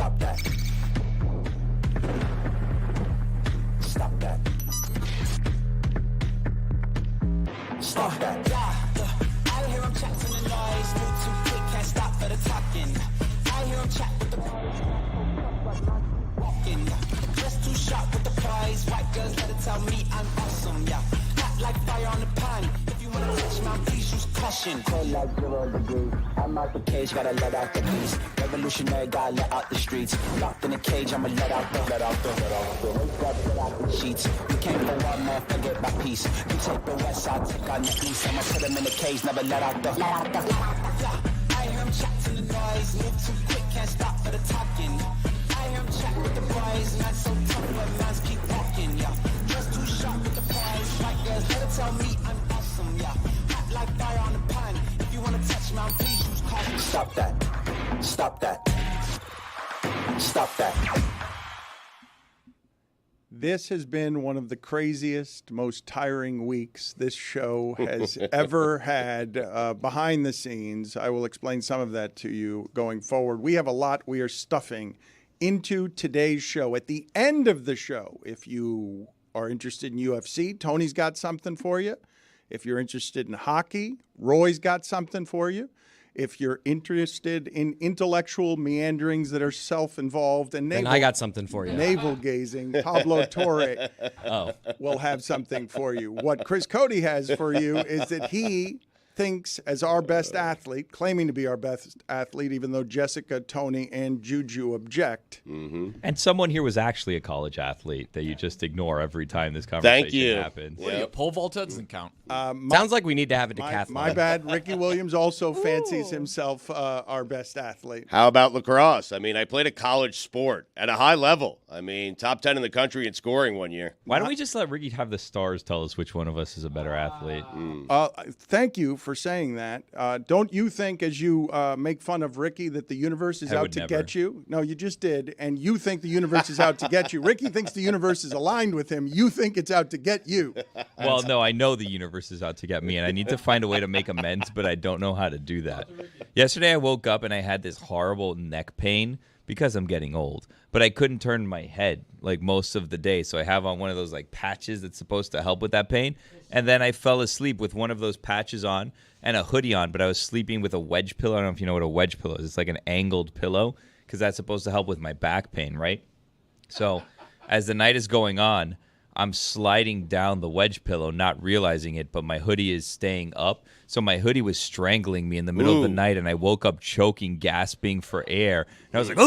Stop that. Stop that. Stop that. I hear him chat to the noise. Move too quick, can't stop for the talking. I hear him chat with the walking. Just too sharp with the prize. White girls better tell me I'm awesome, yeah. Hot like fire on the pan. If you wanna touch my please use caution. Cold like 0 degrees. I'm out the cage, gotta let out the beast. Revolutionary, gotta let out the streets. Locked in a cage, I'ma let out the sheets. We came for one man, forget my peace. You take the west side, take on the east. I'ma put him in the cage, never let out the. I hear him chat to the noise. Move too quick, can't stop for the talking. I hear him chat with the boys. Man so tough, but mans keep walking, yeah. Just too sharp with the prize. White girls better tell me I'm awesome, yeah. Hot like fire on the pan. If you wanna touch my please use caution. Stop that. Stop that. Stop that. This has been one of the craziest, most tiring weeks this show has ever had behind the scenes. I will explain some of that to you going forward. We have a lot we are stuffing into today's show. At the end of the show, if you are interested in UFC, Tony's got something for you. If you're interested in hockey, Roy's got something for you. If you're interested in intellectual meanderings that are self-involved and then I got something for you. Navel-gazing, Pablo Torre will have something for you. What Chris Cody has for you is that he thinks as our best athlete, claiming to be our best athlete, even though Jessica, Tony, and Juju object. Mm-hmm. And someone here was actually a college athlete that you just ignore every time this conversation happens. What are you, pole vaulter? Doesn't count. Sounds like we need to have a decathlon. My bad. Ricky Williams also fancies himself our best athlete. How about lacrosse? I mean, I played a college sport at a high level. I mean, top 10 in the country in scoring one year. Why don't we just let Ricky have the stars tell us which one of us is a better athlete? Thank you for saying that. Don't you think, as you make fun of Ricky, that the universe is out to get you? No, you just did, and you think the universe is out to get you. Ricky thinks the universe is aligned with him. You think it's out to get you. Well, no, I know the universe is out to get me, and I need to find a way to make amends, but I don't know how to do that. Yesterday, I woke up, and I had this horrible neck pain because I'm getting old, but I couldn't turn my head like most of the day, so I have on one of those like patches that's supposed to help with that pain, and then I fell asleep with one of those patches on and a hoodie on, but I was sleeping with a wedge pillow. I don't know if you know what a wedge pillow is. It's like an angled pillow because that's supposed to help with my back pain, right? So as the night is going on, I'm sliding down the wedge pillow, not realizing it, but my hoodie is staying up. So my hoodie was strangling me in the middle of the night, and I woke up choking, gasping for air. And I was like,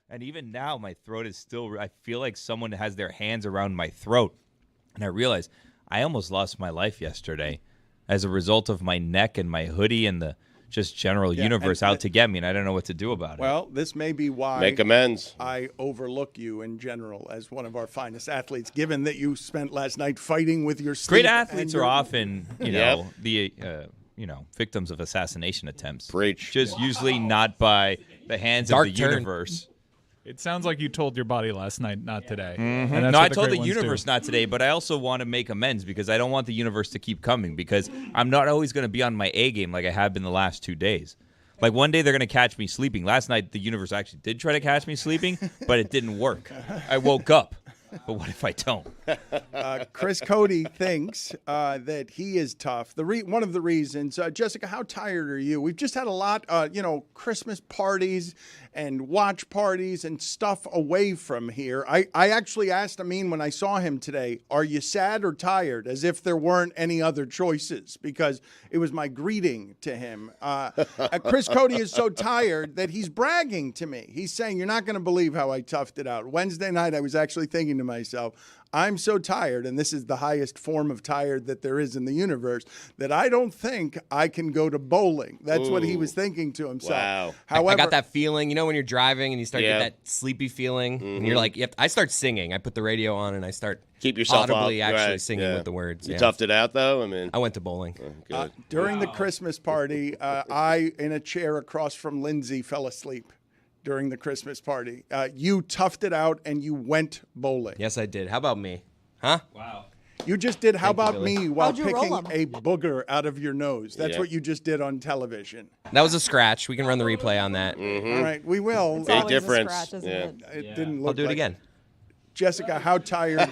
and even now my throat is still, I feel like someone has their hands around my throat. And I realized I almost lost my life yesterday as a result of my neck and my hoodie and the just general universe out to get me, and I don't know what to do about it. Well, this may be why make amends. I overlook you in general as one of our finest athletes, given that you spent last night fighting with your sleep. Great athletes are often, the victims of assassination attempts. Preach. Just usually not by the hands of the universe. It sounds like you told your body last night, not today. Mm-hmm. And that's no, what I told the universe do. not today, but I also want to make amends because I don't want the universe to keep coming because I'm not always going to be on my A game like I have been the last 2 days. Like one day they're going to catch me sleeping. Last night the universe actually did try to catch me sleeping, but it didn't work. I woke up. But what if I don't? Chris Cody thinks that he is tough. One of the reasons, Jessica, how tired are you? We've just had a lot, Christmas parties and watch parties and stuff away from here. I actually asked Amin when I saw him today, are you sad or tired? As if there weren't any other choices, because it was my greeting to him. Chris Cody is so tired that he's bragging to me. He's saying, you're not going to believe how I toughed it out. Wednesday night, I was actually thinking to myself, I'm so tired, and this is the highest form of tired that there is in the universe, that I don't think I can go to bowling. That's what he was thinking to himself. Wow. However, I got that feeling, when you're driving and you start to get that sleepy feeling, and you're like, I start singing. I put the radio on and I start keep yourself audibly up. actually singing with the words. You toughed it out, though? I went to bowling. Good. During the Christmas party, I, in a chair across from Lindsay, fell asleep. During the Christmas party. You toughed it out and you went bowling. Yes, I did. How about me? Huh? Wow. You just did How About Me while How'd you roll picking 'em? a booger out of your nose. That's what you just did on television. That was a scratch. We can run the replay on that. All right, we will. It's Big always difference. a scratch, isn't Yeah. it? It didn't look I'll do it like again. Jessica, how tired?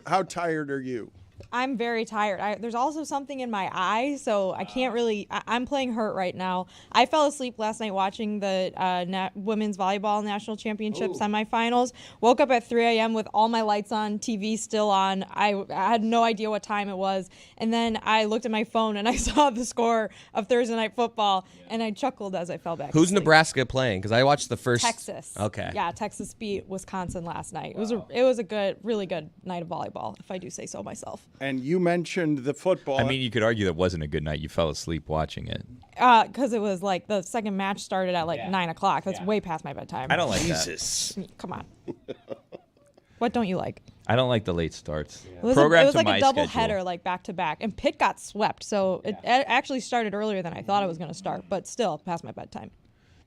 How tired are you? I'm very tired. There's also something in my eye, so I can't really. I'm playing hurt right now. I fell asleep last night watching the women's volleyball national championship semifinals. Woke up at 3 a.m. with all my lights on, TV still on. I had no idea what time it was, and then I looked at my phone and I saw the score of Thursday Night Football, and I chuckled as I fell back. Who's asleep. Nebraska playing? Because I watched the first. Texas. Okay. Yeah, Texas beat Wisconsin last night. It was a really good night of volleyball, if I do say so myself. And you mentioned the football. I mean, you could argue that wasn't a good night. You fell asleep watching it. Because it was like the second match started at 9 o'clock. That's way past my bedtime. I don't like Jesus. Come on. What don't you like? that. I don't like the late starts. It was, Program it was to like my a double schedule. header, like back to back, and Pitt got swept. So it actually started earlier than I thought it was going to start, but still past my bedtime.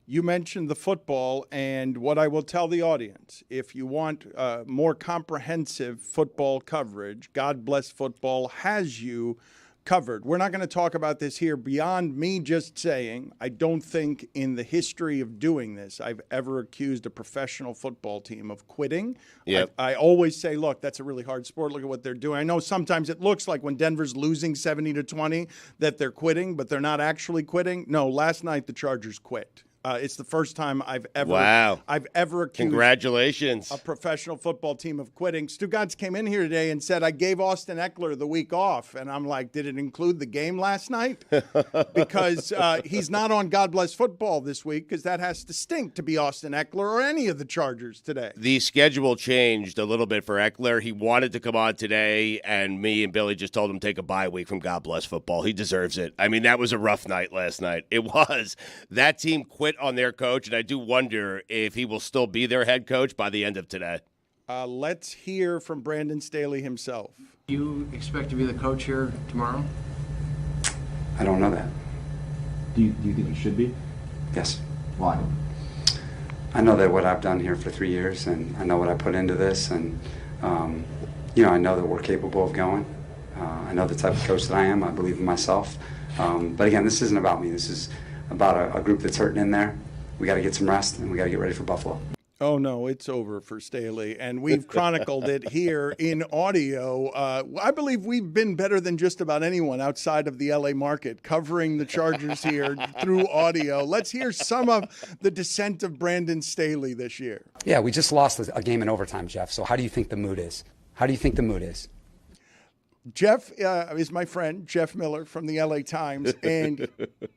You mentioned the football, and what I will tell the audience, if you want more comprehensive football coverage, God Bless Football has you covered. We're not going to talk about this here beyond me just saying I don't think in the history of doing this I've ever accused a professional football team of quitting. Yep. I always say, look, that's a really hard sport. Look at what they're doing. I know sometimes it looks like when Denver's losing 70-20 that they're quitting, but they're not actually quitting. No, last night the Chargers quit. It's the first time I've ever accused Congratulations. a professional football team of quitting. Stugotz came in here today and said, I gave Austin Eckler the week off. And I'm like, did it include the game last night? Because he's not on God Bless Football this week because that has to stink to be Austin Eckler or any of the Chargers today. The schedule changed a little bit for Eckler. He wanted to come on today, and me and Billy just told him take a bye week from God Bless Football. He deserves it. I mean, that was a rough night last night. It was. That team quit on their coach, and I do wonder if he will still be their head coach by the end of today. Let's hear from Brandon Staley himself. You expect to be the coach here tomorrow? I don't know that. Do you think you should be? Yes. Why? I know that what I've done here for 3 years, and I know what I put into this, and I know that we're capable of going. I know the type of coach that I am. I believe in myself. But again, this isn't about me. This is about a group that's hurting in there. We got to get some rest, and we got to get ready for Buffalo. Oh, no, it's over for Staley, and we've chronicled it here in audio. I believe we've been better than just about anyone outside of the L.A. market covering the Chargers here through audio. Let's hear some of the dissent of Brandon Staley this year. Yeah, we just lost a game in overtime, Jeff. So how do you think the mood is? How do you think the mood is? Jeff is my friend, Jeff Miller from the LA Times, and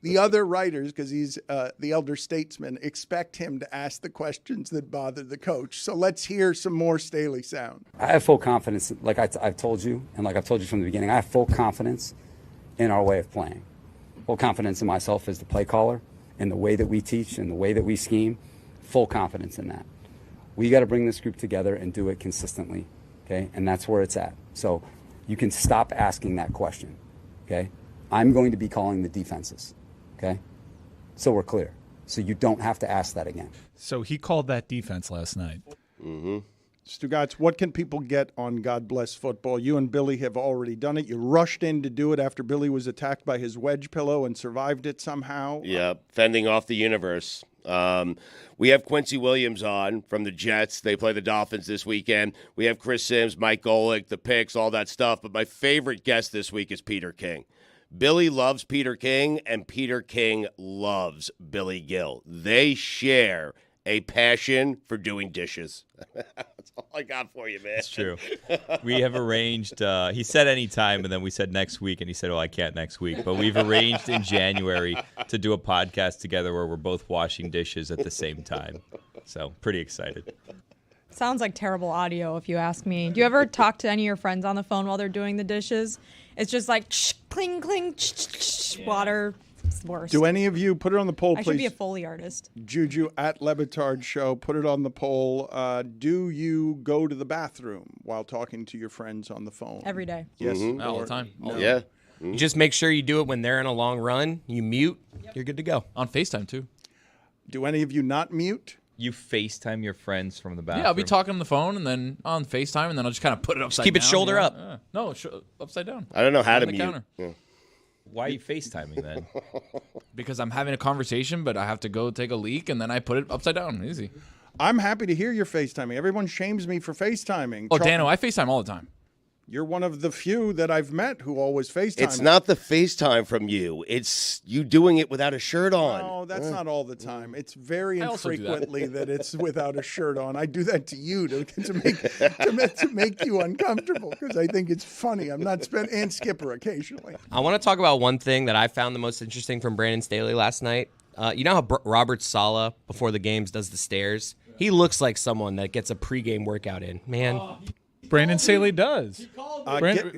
the other writers, because he's the elder statesman, expect him to ask the questions that bother the coach. So let's hear some more Staley sound. I have full confidence, like I've told you, and like I've told you from the beginning, I have full confidence in our way of playing. Full confidence in myself as the play caller, in the way that we teach, and the way that we scheme. Full confidence in that. We got to bring this group together and do it consistently, okay? And that's where it's at. So you can stop asking that question, okay? I'm going to be calling the defenses, okay? So we're clear. So you don't have to ask that again. So he called that defense last night. Mm-hmm. Stugotz, what can people get on God Bless Football? You and Billy have already done it. You rushed in to do it after Billy was attacked by his wedge pillow and survived it somehow. Yeah, fending off the universe. We have Quincy Williams on from the Jets. They play the Dolphins this weekend. We have Chris Sims, Mike Golick, the picks, all that stuff. But my favorite guest this week is Peter King. Billy loves Peter King, and Peter King loves Billy Gill. They share a passion for doing dishes. That's all I got for you, man. That's true. We have arranged, he said anytime, and then we said next week, and he said, oh, I can't next week. But we've arranged in January to do a podcast together where we're both washing dishes at the same time. So pretty excited. Sounds like terrible audio, if you ask me. Do you ever talk to any of your friends on the phone while they're doing the dishes? It's just like cling, cling, water. It's the worst. Do any of you, put it on the poll, I please. should be a Foley artist. Juju at Le Batard Show, put it on the poll. Do you go to the bathroom while talking to your friends on the phone? Every day. Yes. All the time. No. Yeah. You just make sure you do it when they're in a long run. You mute. You're good to go. On FaceTime, too. Do any of you not mute? You FaceTime your friends from the bathroom? Yeah, I'll be talking on the phone and then on FaceTime, and then I'll just kind of put it upside down. Keep it shoulder up. No, upside down. I don't know how to the mute. counter. Yeah. Why are you FaceTiming then? Because I'm having a conversation, but I have to go take a leak, and then I put it upside down. Easy. I'm happy to hear you're FaceTiming. Everyone shames me for FaceTiming. Oh, Dano, I FaceTime all the time. You're one of the few that I've met who always FaceTime. It's not the FaceTime from you. It's you doing it without a shirt on. No, that's not all the time. It's very I also do that. infrequently that it's without a shirt on. I do that to you to make you uncomfortable because I think it's funny. I'm not and Skipper occasionally. I want to talk about one thing that I found the most interesting from Brandon Staley last night. You know how Robert Saleh, before the games, does the stairs? He looks like someone that gets a pregame workout in. Man. Brandon Staley does.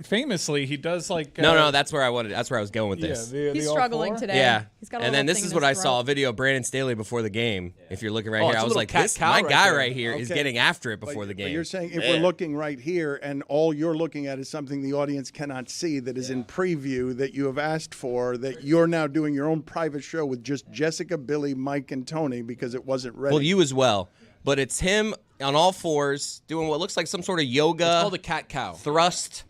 Famously, he does like. No, that's where I was going with this. He's struggling today. Yeah. He's got a and then little this thing is in what his I saw, a throat. video of Brandon Staley before the game. If you're looking right Oh, here, it's I a was little like, cat-cow my right guy there. right here is Okay. getting after it before the But game. you're saying if we're looking right here and all you're looking at is something the audience cannot see that is in preview that you have asked for, that you're now doing your own private show with just Jessica, Billy, Mike, and Tony because it wasn't ready. Well, you as well. But it's him on all fours doing what looks like some sort of yoga. It's called a cat-cow. Thrust.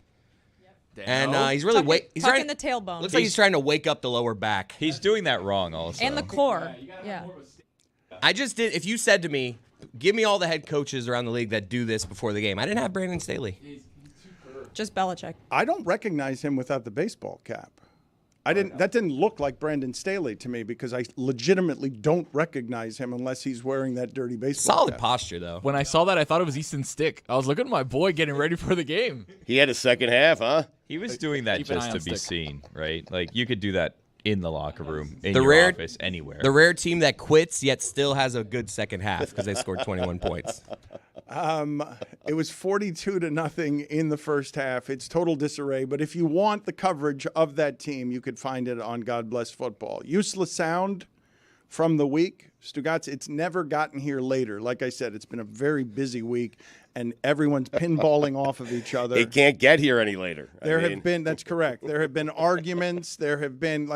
And he's really tucking the tailbone. Looks like he's trying to wake up the lower back. He's doing that wrong also. And the core. Yeah. I just did. If you said to me, give me all the head coaches around the league that do this before the game, I didn't have Brandon Staley. Just Belichick. I don't recognize him without the baseball cap. That didn't look like Brandon Staley to me because I legitimately don't recognize him unless he's wearing that dirty baseball Solid cap. posture, though. When I saw that, I thought it was Easton Stick. I was looking at my boy getting ready for the game. He had a second half, huh? He was doing that Keep an eye just on to be Stick. seen, right? Like, you could do that in the locker room, in The your rare- office, anywhere. The rare team that quits yet still has a good second half because they scored 21 points. It was 42-0 in the first half. It's total disarray. But if you want the coverage of that team, you could find it on God Bless Football. Useless sound from the week. Stugotz, it's never gotten here later. Like I said, it's been a very busy week, and everyone's pinballing off of each other. It can't get here any later. That's correct. There have been arguments. There have been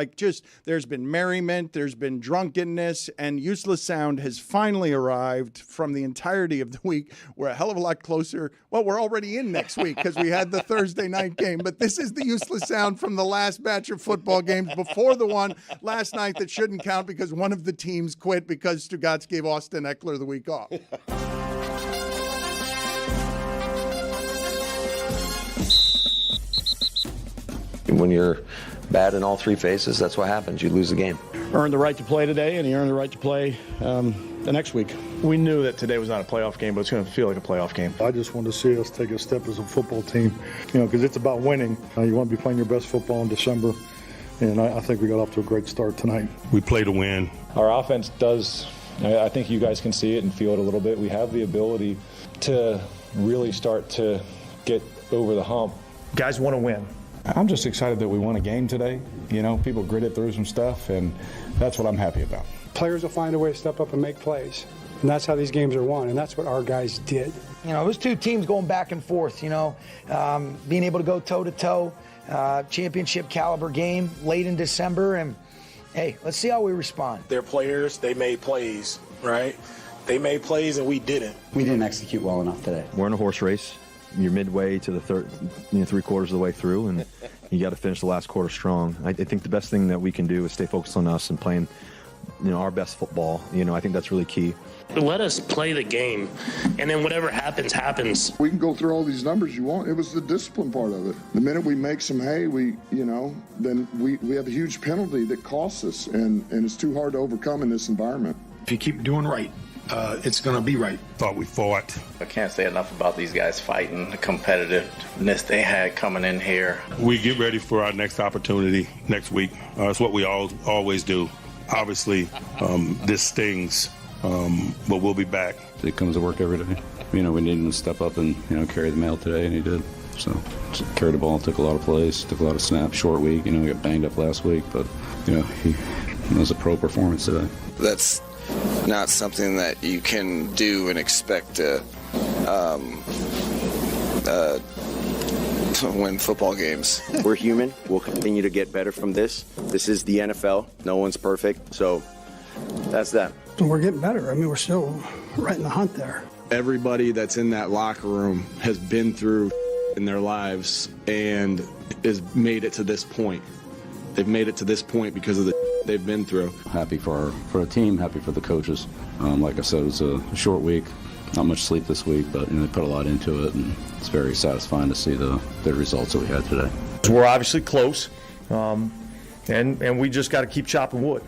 there's been merriment. There's been drunkenness, and Useless Sound has finally arrived from the entirety of the week. We're a hell of a lot closer. Well, we're already in next week because we had the Thursday night game, but this is the Useless Sound from the last batch of football games before the one last night that shouldn't count because one of the teams quit because Stugotz gave Austin Eckler the week off. When you're bad in all three phases, that's what happens. You lose the game. Earned the right to play today, and he earned the right to play the next week. We knew that today was not a playoff game, but it's going to feel like a playoff game. I just want to see us take a step as a football team, because it's about winning. You want to be playing your best football in December, and I think we got off to a great start tonight. We play to win. Our offense does, I think you guys can see it and feel it a little bit. We have the ability to really start to get over the hump. Guys want to win. I'm just excited that we won a game today. People gritted through some stuff, and that's what I'm happy about. Players will find a way to step up and make plays, and that's how these games are won, and that's what our guys did. It was two teams going back and forth, being able to go toe-to-toe, championship caliber game late in December, and hey, let's see how we respond. They're players, they made plays, right? They made plays and we didn't. We didn't execute well enough today. We're in a horse race. You're midway to the third, 3 quarters of the way through, and you got to finish the last quarter strong. I think the best thing that we can do is stay focused on us and playing, our best football. I think that's really key. Let us play the game, and then whatever happens, happens. We can go through all these numbers you want. It was the discipline part of it. The minute we make some hay, then we have a huge penalty that costs us, and it's too hard to overcome in this environment. If you keep doing right, it's going to be right. Thought we fought. I can't say enough about these guys fighting, the competitiveness they had coming in here. We get ready for our next opportunity next week. It's what we always do. Obviously, this stings, but we'll be back. He comes to work every day. We need him to step up and carry the mail today, and he did. So carried the ball, took a lot of plays, took a lot of snaps. Short week, we got banged up last week, but he was a pro performance today. That's not something that you can do and expect to win football games. We're human. We'll continue to get better from this. This is the NFL. No one's perfect. So that's that. And we're getting better. I mean, we're still right in the hunt there. Everybody that's in that locker room has been through in their lives and has made it to this point. They've made it to this point because of the they've been through. Happy for the team, happy for the coaches. Like I said, it was a short week. Not much sleep this week, but they put a lot into it, and it's very satisfying to see the results that we had today. We're obviously close, and we just got to keep chopping wood.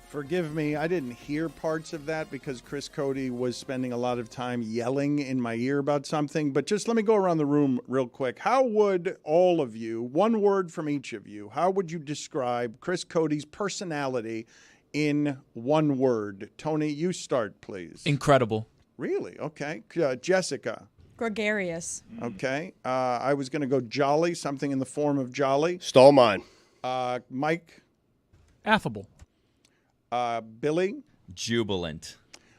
Forgive me, I didn't hear parts of that because Chris Cody was spending a lot of time yelling in my ear about something. But just let me go around the room real quick. How would all of you, one word from each of you, how would you describe Chris Cody's personality in one word? Tony, you start, please. Incredible. Really? Okay. Jessica. Gregarious. Okay. I was going to go jolly, something in the form of jolly. Stole mine. Mike. Affable. Billy. Jubilant.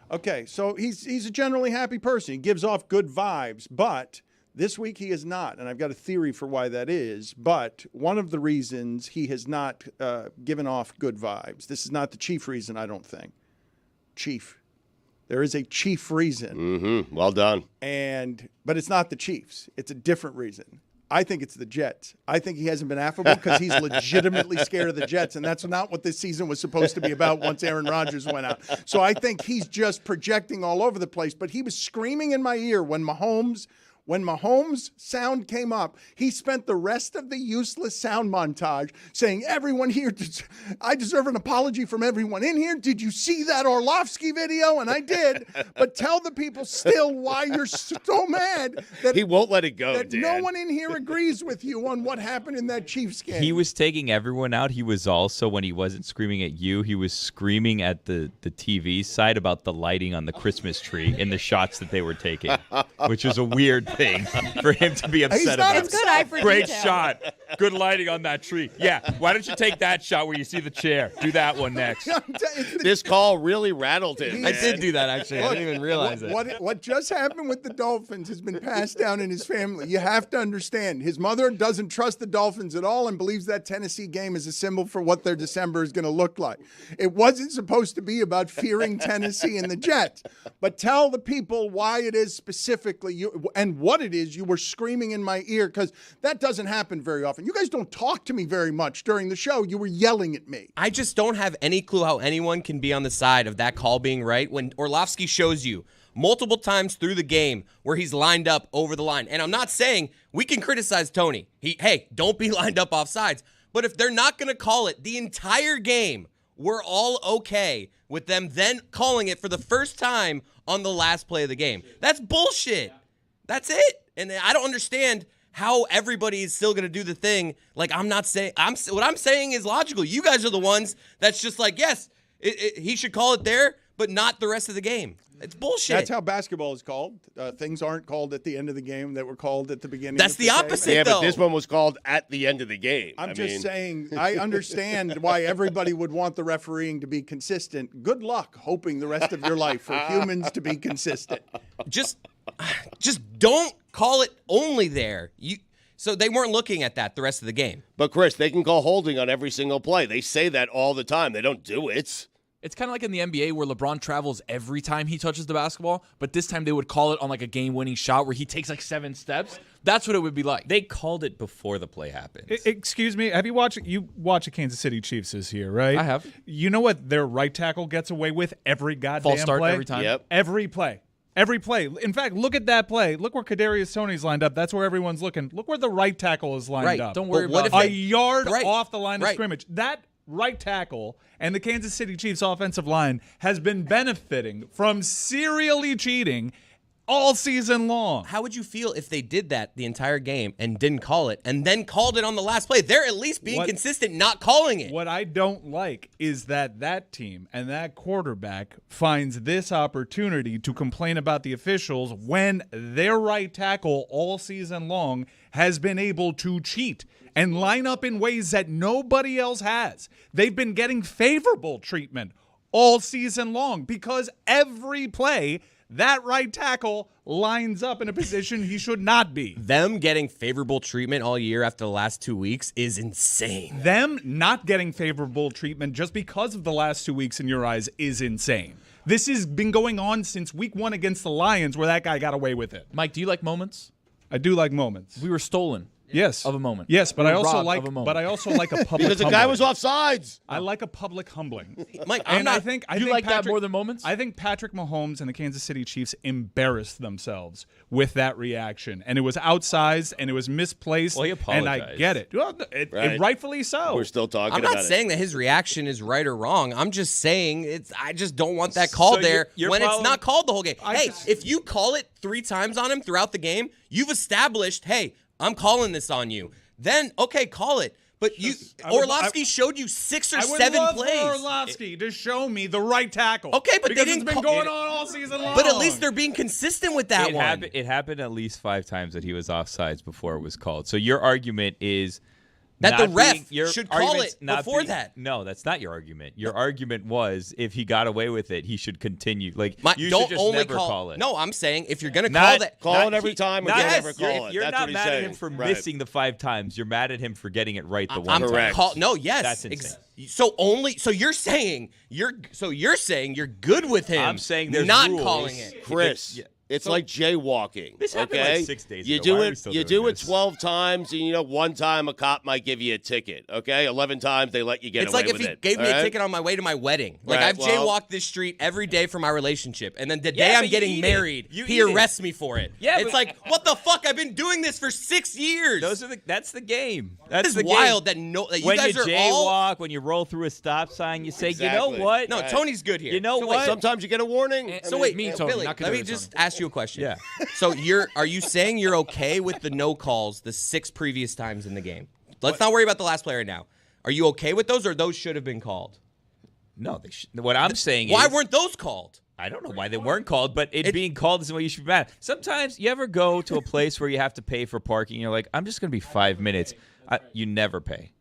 Okay, so he's a generally happy person. He gives off good vibes, but this week he is not, and I've got a theory for why that is. But one of the reasons he has not given off good vibes, this is not the chief reason, I don't think. Chief. There is a chief reason. Mm-hmm. Well done. But it's not the Chiefs. It's a different reason. I think it's the Jets. I think he hasn't been affable because he's legitimately scared of the Jets, and that's not what this season was supposed to be about once Aaron Rodgers went out. So I think he's just projecting all over the place. But he was screaming in my ear when Mahomes sound came up. He spent the rest of the useless sound montage saying, everyone here, I deserve an apology from everyone in here. Did you see that Orlovsky video? And I did. But tell the people still why you're so mad that he won't let it go, that Dan. No one in here agrees with you on what happened in that Chiefs game. He was taking everyone out. He was also, when he wasn't screaming at you, he was screaming at the TV side about the lighting on the Christmas tree in the shots that they were taking, which is a weird thing for him to be upset about. It's good eye for Great detail. shot. Good lighting on that tree. Yeah, why don't you take that shot where you see the chair? Do that one next. This call really rattled him. I did do that, actually. I didn't even realize it. What just happened with the Dolphins has been passed down in his family. You have to understand. His mother doesn't trust the Dolphins at all and believes that Tennessee game is a symbol for what their December is going to look like. It wasn't supposed to be about fearing Tennessee and the Jets. But tell the people why it is specifically you and what it is you were screaming in my ear, because that doesn't happen very often. You guys don't talk to me very much during the show. You were yelling at me. I just don't have any clue how anyone can be on the side of that call being right when Orlovsky shows you multiple times through the game where he's lined up over the line. And I'm not saying we can criticize Tony. Hey, don't be lined up off sides. But if they're not going to call it the entire game, we're all okay with them then calling it for the first time on the last play of the game. That's bullshit. That's it. And I don't understand how everybody is still going to do the thing. Like, I'm not saying, what I'm saying is logical. You guys are the ones that's just like, yes, he should call it there, but not the rest of the game. It's bullshit. That's how basketball is called. Things aren't called at the end of the game that were called at the beginning. That's of the game. opposite, Yeah, though. but this one was called at the end of the game. I'm just saying, I understand why everybody would want the refereeing to be consistent. Good luck hoping the rest of your life for humans to be consistent. Just don't call it only there. So they weren't looking at that the rest of the game. But, Chris, they can call holding on every single play. They say that all the time. They don't do it. It's kind of like in the NBA where LeBron travels every time he touches the basketball, but this time they would call it on like a game-winning shot where he takes like 7 steps. That's what it would be like. They called it before the play happened. Excuse me, have you watched the Kansas City Chiefs this year, right? I have. You know what their right tackle gets away with every goddamn False start play? every time. Yep. Every play. Every play. In fact, look at that play. Look where Kadarius Toney's lined up. That's where everyone's looking. Look where the right tackle is lined up. Don't worry But what about if it. A yard Right. off the line of Right. scrimmage. That right tackle and the Kansas City Chiefs offensive line has been benefiting from serially cheating all season long. How would you feel if they did that the entire game and didn't call it and then called it on the last play? They're at least being consistent, not calling it. What I don't like is that team and that quarterback finds this opportunity to complain about the officials when their right tackle all season long has been able to cheat and line up in ways that nobody else has. They've been getting favorable treatment all season long because every play that right tackle lines up in a position he should not be. Them getting favorable treatment all year after the last 2 weeks is insane. Them not getting favorable treatment just because of the last 2 weeks in your eyes is insane. This has been going on since week 1 against the Lions where that guy got away with it. Mike, do you like moments? I do like moments. We were stolen. Yes. Of a moment. Yes, but We I were also robbed like of a moment. but I also like a public Because the guy humbling. was offsides. I like a public humbling. Mike, And I I think think like that Patrick, more than moments? I think Patrick Mahomes and the Kansas City Chiefs embarrassed themselves with that reaction, and it was outsized and it was misplaced. Well, he and I apologized. get it. Well, Right. rightfully so. We're still talking I'm about not it. saying that his reaction is right or wrong. I'm just saying I just don't want that call So there your when problem- it's not called the whole game. I Hey, just- if you call it 3 times on him throughout the game, you've established, hey, I'm calling this on you. Then, okay, call it. But Orlovsky showed you 6 or I would 7 love plays. for Orlovsky to show me the right tackle. Okay, but they because didn't it's been call- going on all season long. But at least they're being consistent with that one. It happened at least 5 times that he was offsides before it was called. So your argument is That the not ref being- your should call argument's it not before being- that. No, that's not your argument. Your argument was if he got away with it, he should continue. Like you don't should just only never call it. No, I'm saying if you're going to Not- call that. Call it every time or not- don't yes, ever call if it. You're That's not what he's mad at saying. him for Right. missing the 5 times. You're mad at him for getting it right the one I'm time. Correct. No, yes. That's insane. So you're saying you're good with him. I'm saying there's not rules. calling it. Chris. Yeah. It's So- like jaywalking. This happened okay? like 6 days you ago. do Why are we it. still You doing do it this? 12 times, and one time a cop might give you a ticket. Okay, 11 times they let you get It's away like if with he it. gave me all a right? ticket on my way to my wedding. Like Right, I've well- jaywalked this street every day for my relationship, and then the Yeah, day but I'm you getting eat it. married, You he eat it. arrests me for it. Yeah, it's but- like what the fuck? I've been doing this for 6 years. That's the game. That's It's the wild game. that you when guys you are jaywalk, all. when you roll through a stop sign, you say, Exactly. you know what? No, Right. Tony's good here. You know So what? wait, Sometimes you get a warning. So wait, me, Tony, Billy, not let me Kadarius just Toney. ask you a question. Yeah. So are you saying you're okay with the no calls the 6 previous times in the game? Let's not worry about the last play right now. Are you okay with those, or those should have been called? No, they what I'm saying Why is, weren't those called? I don't know why they weren't called, but it being called isn't what you should be mad at. Sometimes you ever go to a place where you have to pay for parking, and you're like, I'm just going to be 5 minutes. You never pay.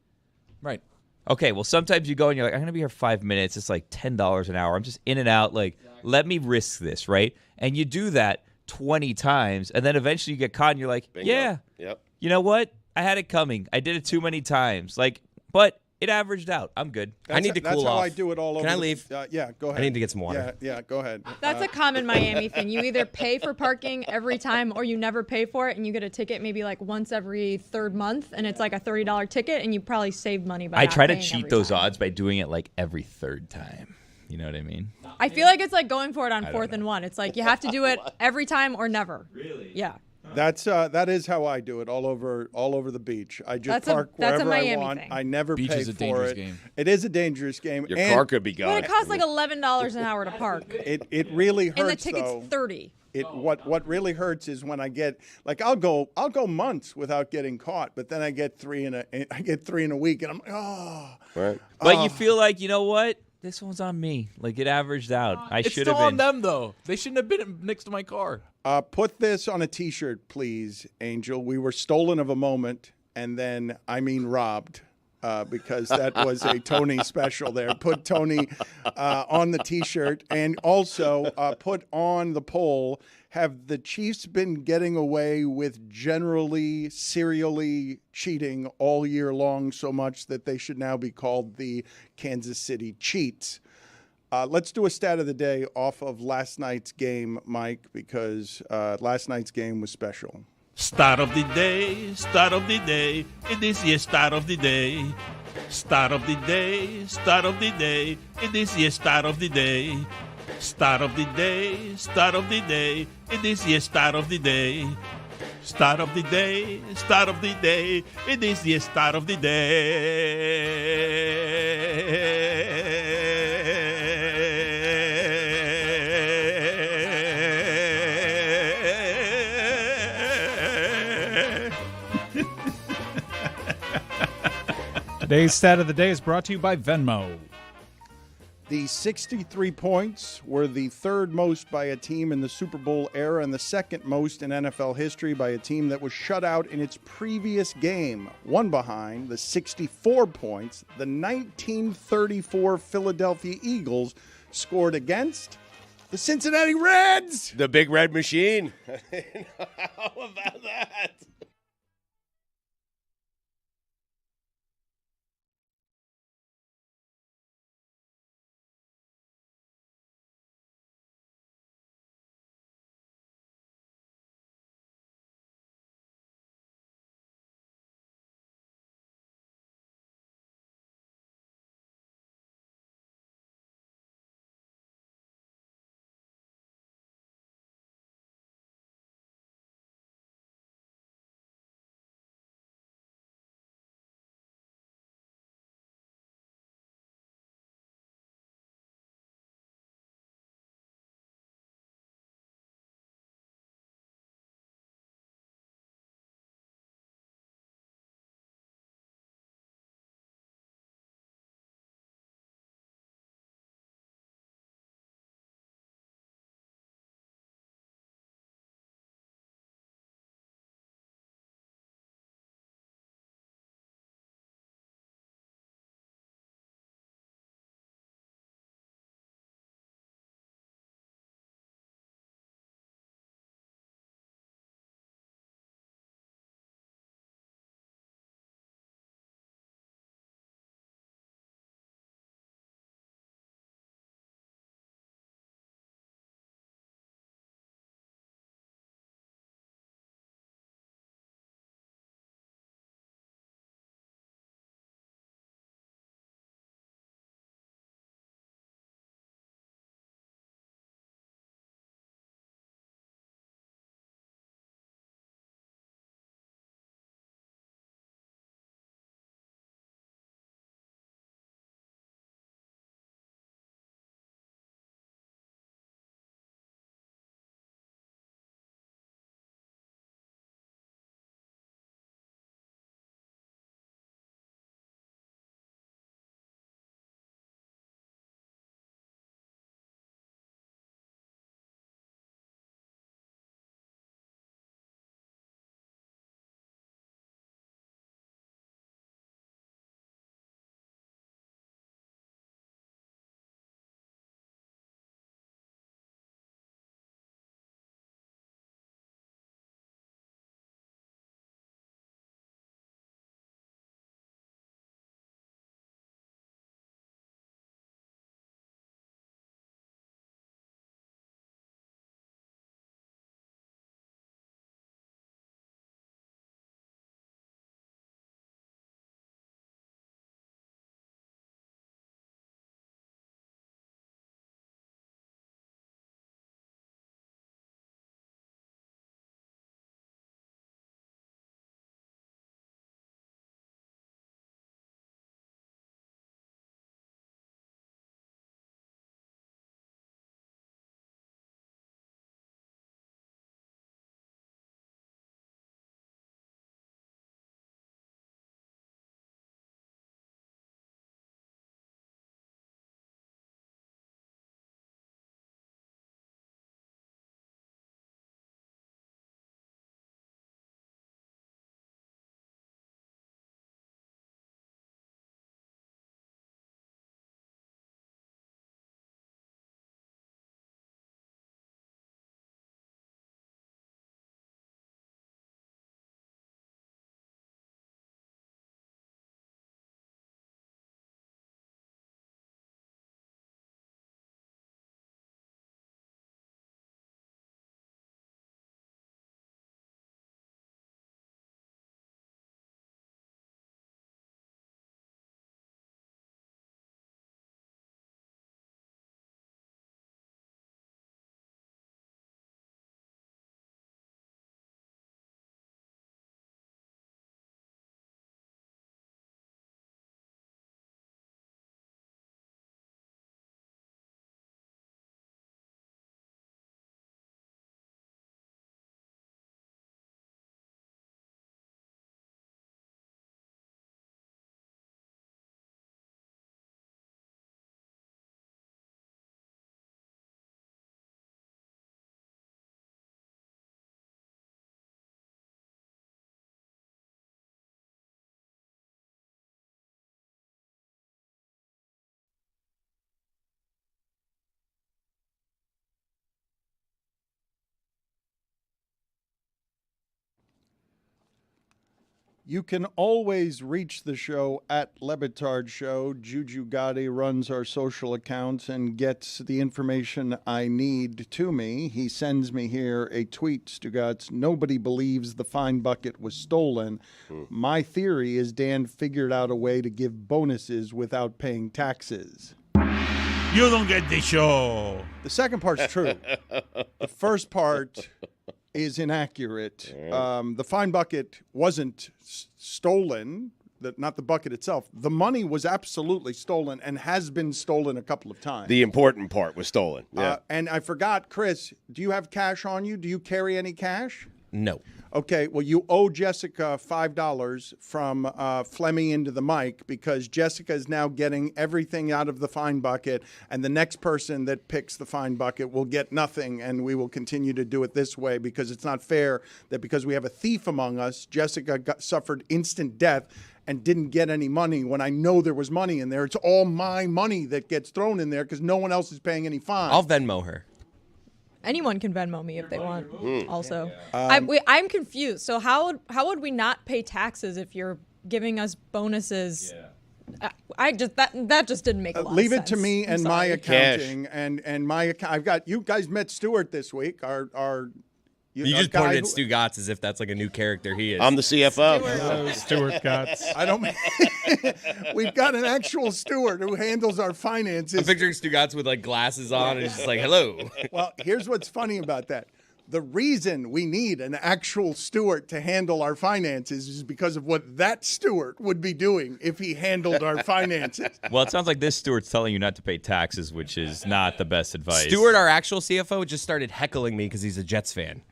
Right. Okay, well, sometimes you go and you're like, I'm going to be here 5 minutes. It's like $10 an hour. I'm just in and out. Like, let me risk this, right? And you do that 20 times, and then eventually you get caught, and you're like, Bingo. yeah, Yep. you know what? I had it coming. I did it too many times. Like, but it averaged out. I'm good. I need to cool That's how off. I do it all over. Can I the- leave? Yeah, go ahead. I need to get some water. Yeah, go ahead. That's a common Miami thing. You either pay for parking every time or you never pay for it, and you get a ticket maybe like once every 3rd month, and it's like a $30 ticket, and you probably save money by I not try to paying cheat every those time. odds by doing it like every 3rd time. You know what I mean? I feel like it's like going for it on I don't 4th and 1. It's like you have to do it every time or never. Really? Yeah. That is how I do it all over the beach. I just That's a park wherever Miami I want. thing. I never Beach pay is a for dangerous it. game. It is a dangerous game. Your and car could be gone. But it costs like $11 an hour to park, It really hurts and the ticket's though. $30. What really hurts is when I get like I'll go months without getting caught, but then I get 3 in a week, and I'm like, oh. Right. But you feel like, you know what? This one's on me. Like, it averaged out. I It's should still have on been. them, though. They shouldn't have been next to my car. Put this on a T-shirt, please, Angel. We were stolen of a moment, and then robbed. Because that was a Tony special there. Put Tony on the T-shirt, and also put on the poll, have the Chiefs been getting away with generally, serially cheating all year long so much that they should now be called the Kansas City Cheats? Let's do a stat of the day off of last night's game, Mike, because last night's game was special. Start of the day, it is your start of the day. Start of the day, it is your start of the day. Start of the day, it is your start of the day. Start of the day, it is your start of the day. Today's stat of the day is brought to you by Venmo. The 63 points were the 3rd most by a team in the Super Bowl era and the 2nd most in NFL history by a team that was shut out in its previous game. One behind the 64 points the 1934 Philadelphia Eagles scored against The Cincinnati Reds. The Big Red Machine. How about that? You can always reach the show at Le Batard Show. Juju Gotti runs our social accounts and gets the information I need to me. He sends me here a tweet, Stugotz. Nobody believes the fine bucket was stolen. My theory is Dan figured out a way to give bonuses without paying taxes. You don't get the show. The second part's true. The first part is inaccurate. The fine bucket wasn't stolen, not the bucket itself. The money was absolutely stolen and has been stolen a couple of times. The important part was stolen. Yeah. And I forgot, Chris, do you have cash on you? Do you carry any cash? No. Okay, well, you owe Jessica $5 from Flemmy into the mic because Jessica is now getting everything out of the fine bucket, and the next person that picks the fine bucket will get nothing, and we will continue to do it this way because it's not fair that because we have a thief among us, Jessica suffered instant death and didn't get any money when I know there was money in there. It's all my money that gets thrown in there because no one else is paying any fine. I'll Venmo her. Anyone can Venmo me if they want. Also, I'm confused. So how would we not pay taxes if you're giving us bonuses? I just that just didn't make a lot of sense. Leave it to me and my accounting and my I've got you guys met Stuart this week. You just pointed at Stugotz as if that's like a new character he is. I'm the CFO. Hello, Stuart Gotts. I don't. We've got an actual steward who handles our finances. I'm picturing Stugotz with like glasses on and he's just like, hello. Well, here's what's funny about that. The reason we need an actual steward to handle our finances is because of what that steward would be doing if he handled our finances. Well, it sounds like this steward's telling you not to pay taxes, which is not the best advice. Stuart, our actual CFO, just started heckling me because he's a Jets fan.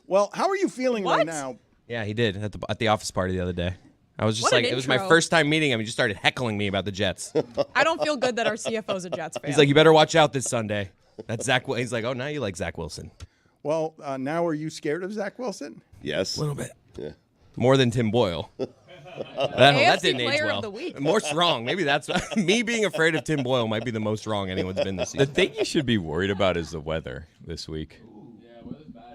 Well, how are you feeling right now? Yeah, he did at the office party the other day. I was just What like, an it was my intro. first time meeting him. He just started heckling me about the Jets. I don't feel good that our CFO's a Jets fan. He's like, you better watch out this Sunday. That's Zach. He's like, oh, now you like Zach Wilson. Well, now are you scared of Zach Wilson? Yes. A little bit. Yeah. More than Tim Boyle. That didn't age Player well. of the Week. More strong. Maybe that's me being afraid of Tim Boyle might be the most wrong anyone's been this The season. thing you should be worried about is the weather this week.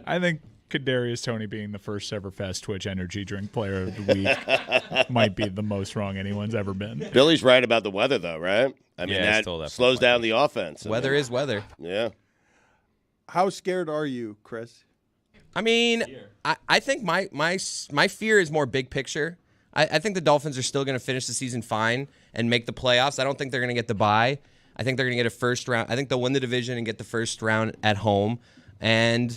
I think Kadarius Toney being the first ever Fast Twitch energy drink player of the week might be the most wrong anyone's ever been. Billy's right about the weather, though, right? I mean, Yeah, I that stole that from slows Mike. down the offense. Weather is weather. Yeah. How scared are you, Chris? I mean, I think my fear is more big picture. I think the Dolphins are still going to finish the season fine and make the playoffs. I don't think they're going to get the bye. I think they're going to get a first round. I think they'll win the division and get the first round at home. And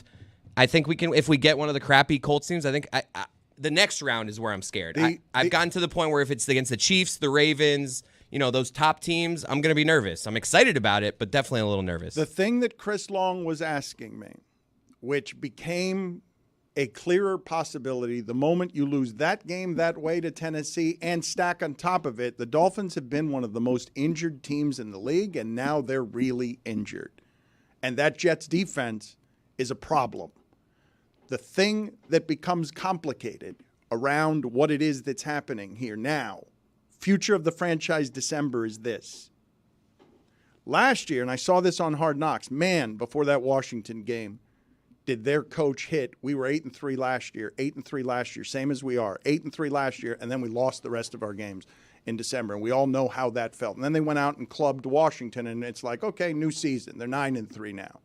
I think we can, if we get one of the crappy Colts teams, I think the next round is where I'm scared. I've gotten to the point where if it's against the Chiefs, the Ravens, those top teams, I'm going to be nervous. I'm excited about it, but definitely a little nervous. The thing that Chris Long was asking me, which became a clearer possibility the moment you lose that game that way to Tennessee and stack on top of it, the Dolphins have been one of the most injured teams in the league, and now they're really injured. And that Jets defense is a problem. The thing that becomes complicated around what it is that's happening here now, future of the franchise December, is this. Last year, and I saw this on Hard Knocks, before that Washington game, did their coach hit. We were 8-3 last year, 8-3 last year, same as we are, 8-3 last year, and then we lost the rest of our games in December, and we all know how that felt. And then they went out and clubbed Washington, and it's like, okay, new season. They're 9-3 now.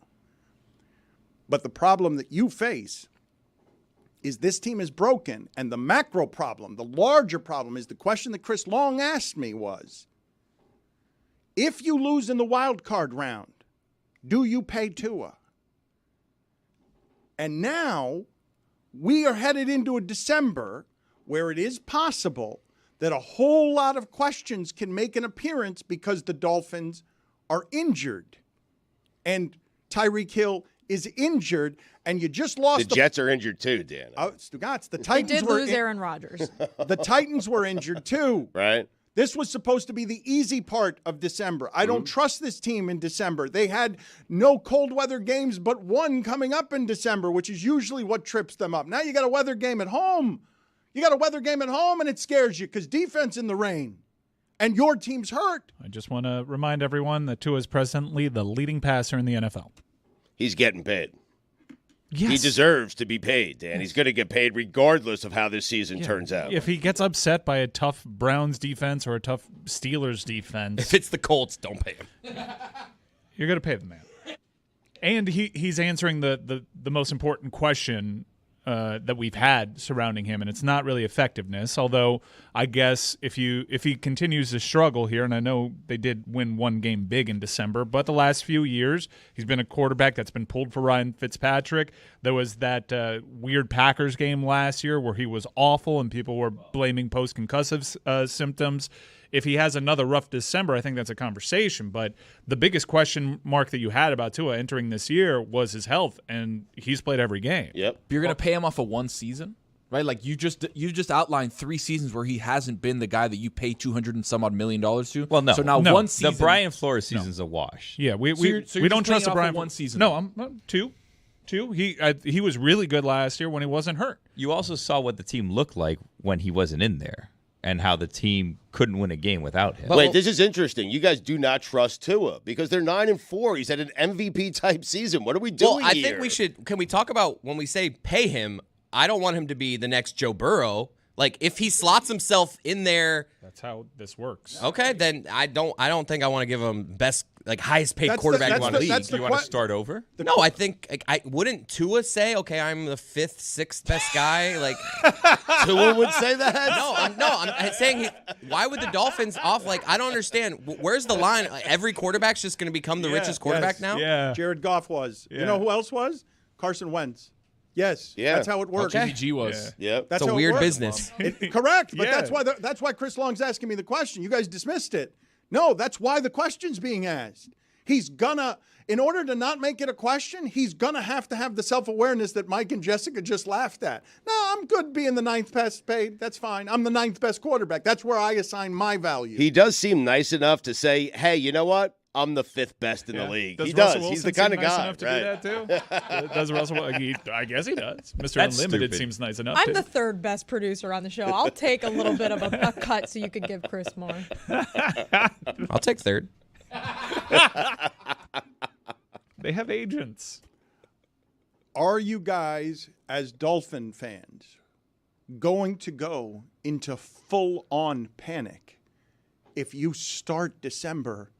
But the problem that you face is this team is broken, and the macro problem, the larger problem, is the question that Chris Long asked me was, if you lose in the wild card round, do you pay Tua? And now we are headed into a December where it is possible that a whole lot of questions can make an appearance because the Dolphins are injured. And Tyreek Hill is injured, and you just lost. The Jets are injured too, Dan. Oh, Stugotz, the Titans They did were lose Aaron Rodgers. The Titans were injured too. Right. This was supposed to be the easy part of December. I don't trust this team in December. They had no cold weather games but one coming up in December, which is usually what trips them up. Now you got a weather game at home. And it scares you because defense in the rain. And your team's hurt. I just want to remind everyone that Tua is presently the leading passer in the NFL. He's getting paid. He deserves to be paid, Dan. He's going to get paid regardless of how this season turns out. If he gets upset by a tough Browns defense or a tough Steelers defense. If it's the Colts, don't pay him. You're going to pay the man. And he's answering the most important question that we've had surrounding him, and it's not really effectiveness. Although I guess if he continues to struggle here, and I know they did win one game big in December, but the last few years he's been a quarterback that's been pulled for Ryan Fitzpatrick. There was that weird Packers game last year where he was awful, and people were blaming post-concussive symptoms. If he has another rough December, I think that's a conversation. But the biggest question mark that you had about Tua entering this year was his health, and he's played every game. Yep. You're going to pay him off of one season, right? Like you just outlined 3 seasons where he hasn't been the guy that you pay $200 and some odd million to. Well, no. So now one season. The Brian Flores season's a wash. Yeah, we don't trust the Brian. One season. No, I'm two. He was really good last year when he wasn't hurt. You also saw what the team looked like when he wasn't in there, and how the team couldn't win a game without him. Wait, this is interesting. You guys do not trust Tua because they're 9-4. He's had an MVP type season. What are we doing I here? think we should. Can we talk about when we say pay him? I don't want him to be the next Joe Burrow. Like if he slots himself in there, that's how this works. Okay, then I don't think I want to give him best, like highest paid quarterback in the league. You want to start over? No, I think I wouldn't Tua say, okay, I'm the 5th, 6th best guy. Like Tua would say that? I'm saying why would the Dolphins off? Like I don't understand. Where's the line? Like, every quarterback's just going to become the richest quarterback now. Yeah, Jared Goff was. Yeah. You know who else was? Carson Wentz. Yes, that's how it works. Jimmy G was. Yeah. Yep. That's it's a how weird it works. business. Correct, but that's why Chris Long's asking me the question. You guys dismissed it. No, that's why the question's being asked. He's gonna, in order to not make it a question, he's gonna have to have the self-awareness that Mike and Jessica just laughed at. No, I'm good being the 9th best paid. That's fine. I'm the 9th best quarterback. That's where I assign my value. He does seem nice enough to say, hey, you know what? I'm the 5th best in the league. He does. He's the kind of guy. Enough to do that too? Does Russell? I guess he does. Mr. That's Unlimited stupid. seems nice enough. I'm the 3rd best producer on the show. I'll take a little bit of a cut so you could give Chris more. I'll take 3rd. They have agents. Are you guys, as Dolphin fans, going to go into full-on panic if you start December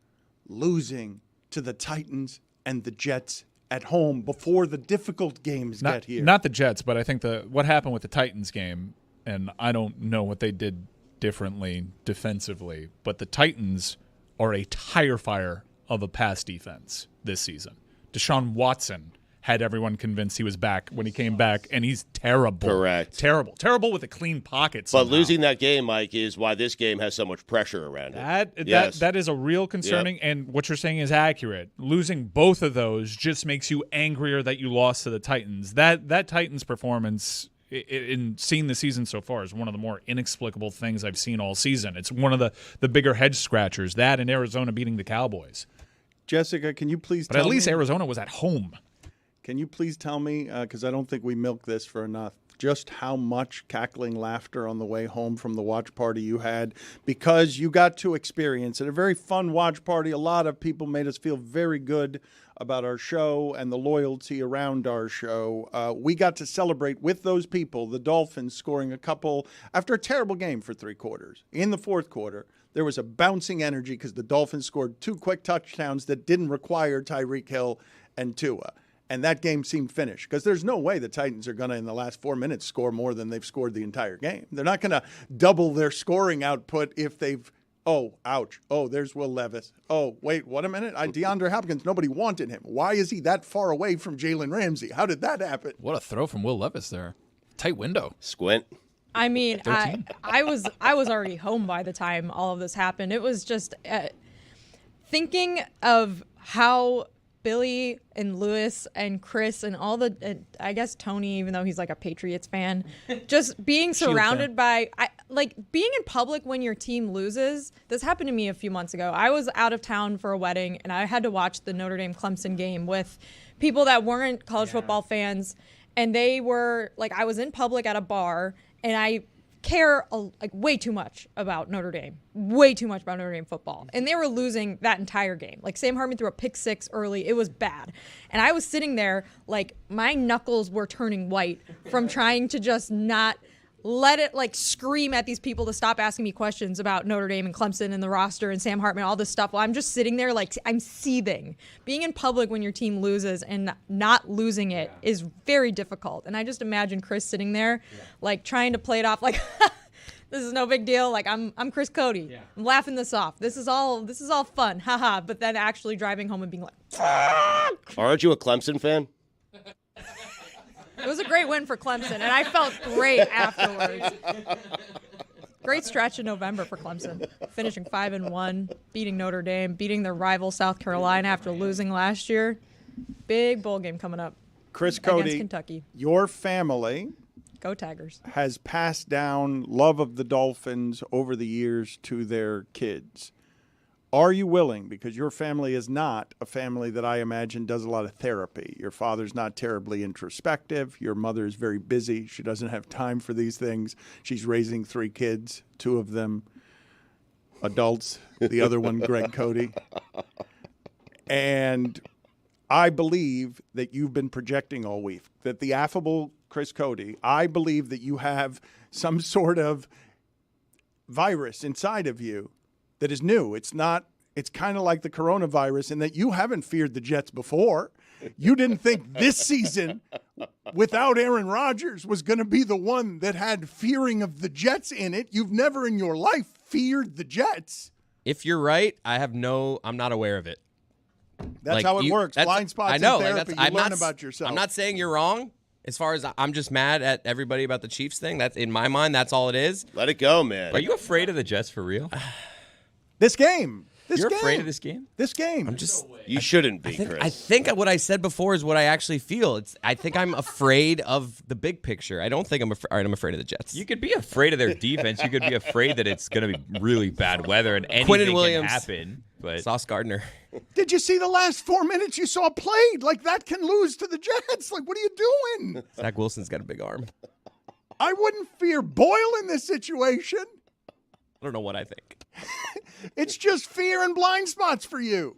losing to the Titans and the Jets at home before the difficult games get here? Not the Jets, but I think what happened with the Titans game, and I don't know what they did differently defensively, but the Titans are a tire fire of a pass defense this season. Deshaun Watson had everyone convinced he was back when he came back, and he's terrible. Correct. Terrible with a clean pocket somehow. But losing that game, Mike, is why this game has so much pressure around it. That is a real concerning, and what you're saying is accurate. Losing both of those just makes you angrier that you lost to the Titans. That Titans performance in seeing the season so far is one of the more inexplicable things I've seen all season. It's one of the bigger head scratchers, that and Arizona beating the Cowboys. Jessica, can you please But tell at least me, Arizona was at home. Can you please tell me, because I don't think we milked this for enough, just how much cackling laughter on the way home from the watch party you had, because you got to experience it. A very fun watch party. A lot of people made us feel very good about our show and the loyalty around our show. We got to celebrate with those people, the Dolphins scoring a couple after a terrible game for 3 quarters. In the 4th quarter, there was a bouncing energy because the Dolphins scored 2 quick touchdowns that didn't require Tyreek Hill and Tua. And that game seemed finished because there's no way the Titans are going to, in the last 4 minutes, score more than they've scored the entire game. They're not going to double their scoring output if they've, there's Will Levis. Oh, wait, what a minute. DeAndre Hopkins, nobody wanted him. Why is he that far away from Jalen Ramsey? How did that happen? What a throw from Will Levis there. Tight window. Squint. I mean, I was already home by the time all of this happened. It was just thinking of how Billy and Lewis and Chris and all I guess Tony, even though he's like a Patriots fan, just being surrounded by, being in public when your team loses. This happened to me a few months ago. I was out of town for a wedding, and I had to watch the Notre Dame Clemson game with people that weren't college football fans, and they were, I was in public at a bar, and I care like way too much about Notre Dame, way too much about Notre Dame football. And they were losing that entire game. Like Sam Hartman threw a pick 6 early. It was bad. And I was sitting there like my knuckles were turning white from trying to just not let it like scream at these people to stop asking me questions about Notre Dame and Clemson and the roster and Sam Hartman, all this stuff. Well, I'm just sitting there like I'm seething. Being in public when your team loses and not losing it is very difficult. And I just imagine Chris sitting there like trying to play it off like this is no big deal. Like I'm Chris Cody. I'm laughing this off. This is all fun. Haha. But then actually driving home and being like, Aren't you a Clemson fan? it was a great win for Clemson, and I felt great afterwards. Great stretch in November for Clemson, finishing 5-1, beating Notre Dame, beating their rival South Carolina after losing last year. Big bowl game coming up. Chris Cody, against Kentucky. Your family Go Tigers. has passed down love of the Dolphins over the years to their kids. Are you willing, because your family is not a family that I imagine does a lot of therapy. Your father's not terribly introspective. Your mother is very busy. She doesn't have time for these things. She's raising 3 kids, 2 of them adults, the other one, Greg Cody. And I believe that you've been projecting all week, that the affable Chris Cody, I believe that you have some sort of virus inside of you that is new. It's kind of like the coronavirus in that you haven't feared the Jets before. You didn't think this season without Aaron Rodgers was going to be the one that had fearing of the Jets in it. You've never in your life feared the Jets. If you're right, I'm not aware of it. That's like, how it works. Blind spots I know, in therapy, like you learn about yourself. I'm not saying you're wrong. As far as I'm just mad at everybody about the Chiefs thing. That's in my mind, that's all it is. Let it go, man. Are you afraid of the Jets for real? This game. You're afraid of this game? This game. I'm just. You shouldn't be, Chris. Chris. I think what I said before is what I actually feel. I think I'm afraid of the big picture. I don't think I'm afraid. All right, I'm afraid of the Jets. You could be afraid of their defense. You could be afraid that it's going to be really bad weather and anything Quinnen Williams, can happen. But Sauce Gardner. Did you see the last 4 minutes you saw played? Like, that can lose to the Jets. Like, what are you doing? Zach Wilson's got a big arm. I wouldn't fear Boyle in this situation. I don't know what I think. It's just fear and blind spots for you.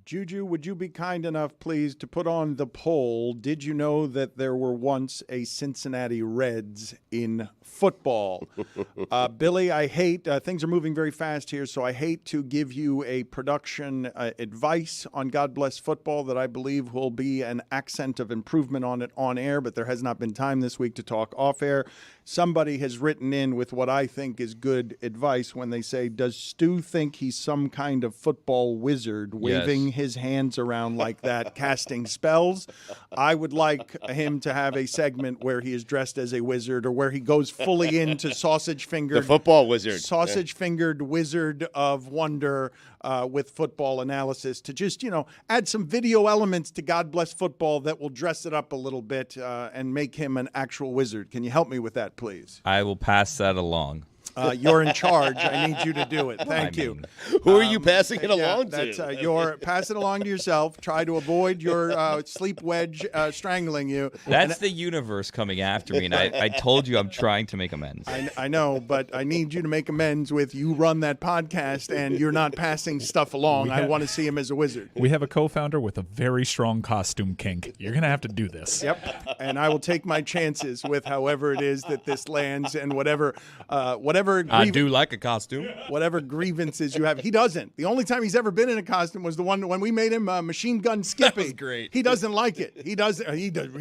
Juju, would you be kind enough, please, to put on the poll, did you know that there were once a Cincinnati Reds in football? Billy, I hate, things are moving very fast here, so I hate to give you a production advice on God Bless Football that I believe will be an accent of improvement on it on air, but there has not been time this week to talk off air. Somebody has written in with what I think is good advice when they say, does Stu think he's some kind of football wizard waving his hands around like that, casting spells? I would like him to have a segment where he is dressed as a wizard or where he goes fully into sausage-fingered. The football wizard. Sausage-fingered wizard of wonder with football analysis to just, add some video elements to God Bless Football that will dress it up a little bit and make him an actual wizard. Can you help me with that, please? I will pass that along. You're in charge. I need you to do it. Thank you. Who are you passing it along to? You're passing it along to yourself. Try to avoid your sleep wedge strangling you. That's the universe coming after me, and I told you I'm trying to make amends. I know, but I need you to make amends with you run that podcast and you're not passing stuff along. I want to see him as a wizard. We have a co-founder with a very strong costume kink. You're going to have to do this. Yep, and I will take my chances with however it is that this lands and whatever I do like a costume. Whatever grievances you have. He doesn't. The only time he's ever been in a costume was the one when we made him Machine Gun Skippy. That was great. He doesn't like it. He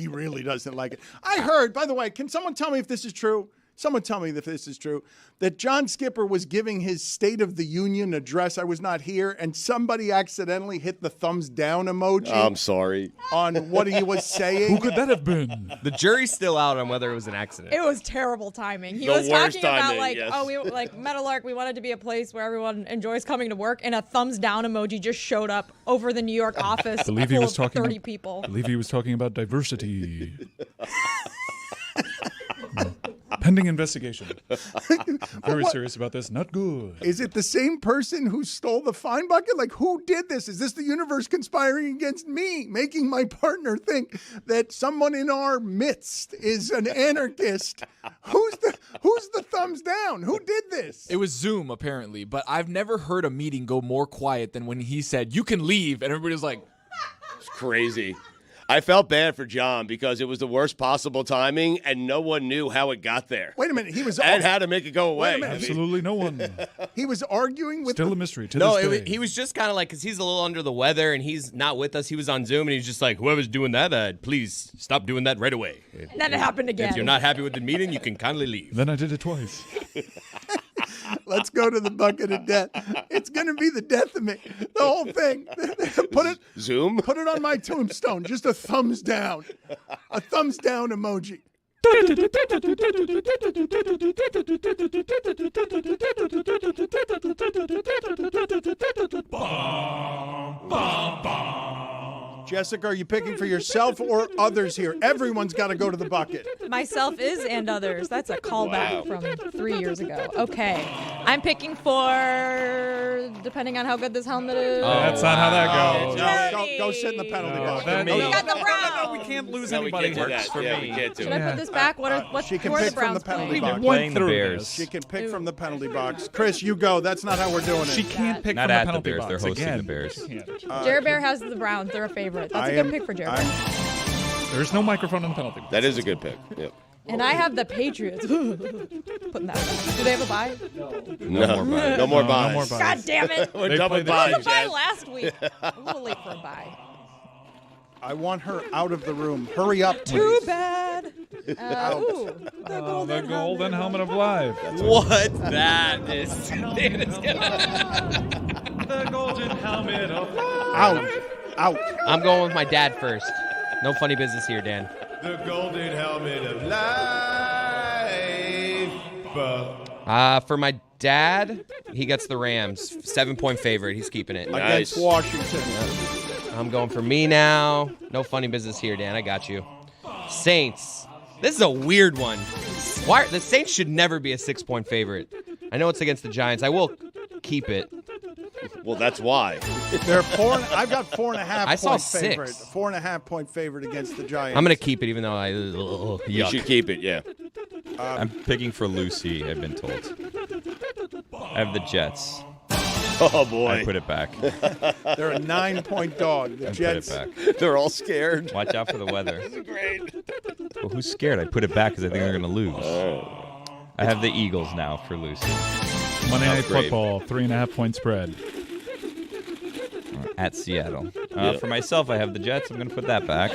really doesn't like it. I heard, by the way, can someone tell me if this is true? Someone tell me if this is true, that John Skipper was giving his State of the Union address. I was not here, and somebody accidentally hit the thumbs down emoji. I'm sorry. On what he was saying. Who could that have been? The jury's still out on whether it was an accident. It was terrible timing. He The was worst talking about timing, yes. we Meadowlark, we wanted to be a place where everyone enjoys coming to work, and a thumbs down emoji just showed up over the New York office full of 30 people. I believe he was talking about diversity. Pending investigation. Very serious about this. Not good. Is it the same person who stole the fine bucket? Like, who did this? Is this the universe conspiring against me, making my partner think that someone in our midst is an anarchist? Who's the thumbs down? Who did this? It was Zoom, apparently, but I've never heard a meeting go more quiet than when he said, "You can leave," and everybody was like, It's crazy. I felt bad for John because it was the worst possible timing, and no one knew how it got there. Wait a minute, he was and how to make it go away. Absolutely no one. He was arguing with. Still a mystery to this day. He was just kind of like, because he's a little under the weather and he's not with us. He was on Zoom and he's just like, whoever's doing that, please stop doing that right away. And then it happened again. If you're not happy with the meeting, you can kindly leave. Then I did it twice. Let's go to the bucket of death. It's going to be the death of me. The whole thing. Zoom? Put it on my tombstone. Just a thumbs down. A thumbs down emoji. Jessica, are you picking for yourself or others here? Everyone's got to go to the bucket. Myself is and others. That's a callback from 3 years ago. Okay. I'm picking for, depending on how good this helmet is. That's not how that goes. No, go sit in the penalty box. We got the Browns. We can't lose No, we anybody. can't do Works that. for Yeah, me. we can't do Should it. I put this back? Who She can are pick the from the Browns penalty playing? box. Playing the Bears. She can pick from the penalty box. Chris, you go. That's not how we're doing it. She can't pick Not from the at the penalty Bears. box. They're hosting again. the Bears. Jared Bear has the Browns. They're a favorite. That's a good pick for Jared Bear. There's no microphone in the penalty box. That is a good pick. Yep. And I have the Patriots. Putting that back. Do they have a bye? No more buys. God damn it. We're They double play the I buys, had a bye Jess. last week. I'm a little late for a bye. I want her out of the room. Hurry up, please. Too bad. The golden helmet of life. What that is. Dan is The golden helmet of life. Out. I'm going with my dad first. No funny business here, Dan. The golden helmet of life. For my dad, he gets the Rams. 7-point favorite. He's keeping it. Against Washington. I'm going for me now. No funny business here, Dan. I got you. Saints. This is a weird one. The Saints should never be a 6-point favorite. I know it's against the Giants. I will keep it. Well, that's why. They're I've got 4.5 I saw point 6. favorite. 4.5 point favorite against the Giants. I'm going to keep it even though You should keep it, yeah. I'm picking for Lucy, I've been told. I have the Jets. Oh, boy. I put it back. They're a 9-point dog. The Jets. Put it back. They're all scared. Watch out for the weather. This is great. Well, who's scared? I put it back because I think they're going to lose. I have the Eagles now for losing. Monday Night great. Football, 3.5-point spread. At Seattle. For myself, I have the Jets. I'm going to put that back.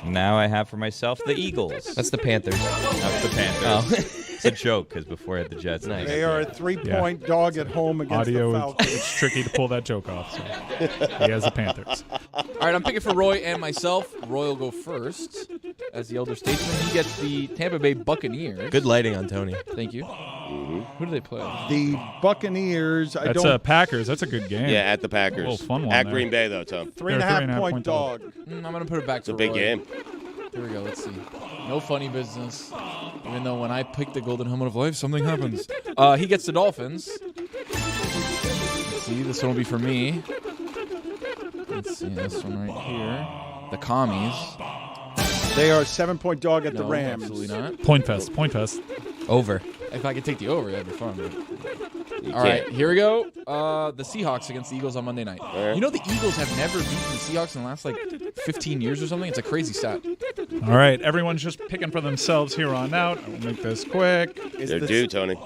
Now I have for myself the Eagles. That's the Panthers. That's the Panthers. Oh. It's a joke because before I had the Jets. Nice. They are a 3-point dog at home against the Falcons. It's tricky to pull that joke off. So he has the Panthers. All right, I'm picking for Roy and myself. Roy will go first as the elder statesman. He gets the Tampa Bay Buccaneers. Good lighting on Tony. Thank you. Who do they play? The Buccaneers. That's Packers. That's a good game. Yeah, at the Packers. A little fun one At there. Green Bay, though, Tom. 3.5-point dog. I'm going to put it back It's to a big Roy. game. Here we go. Let's see. No funny business. Even though when I pick the golden helmet of life, something happens. He gets the Dolphins. Let's see, this one will be for me. Let's see, this one right here. The Commies. They are a 7-point dog at the No, Rams. absolutely not. Point fest. Point fest. Over. If I could take the over, that'd be fun. All right, here we go. The Seahawks against the Eagles on Monday night. You know the Eagles have never beaten the Seahawks in the last, 15 years or something? It's a crazy stat. All right, everyone's just picking for themselves here on out. I'll make this quick. They're due, Tony.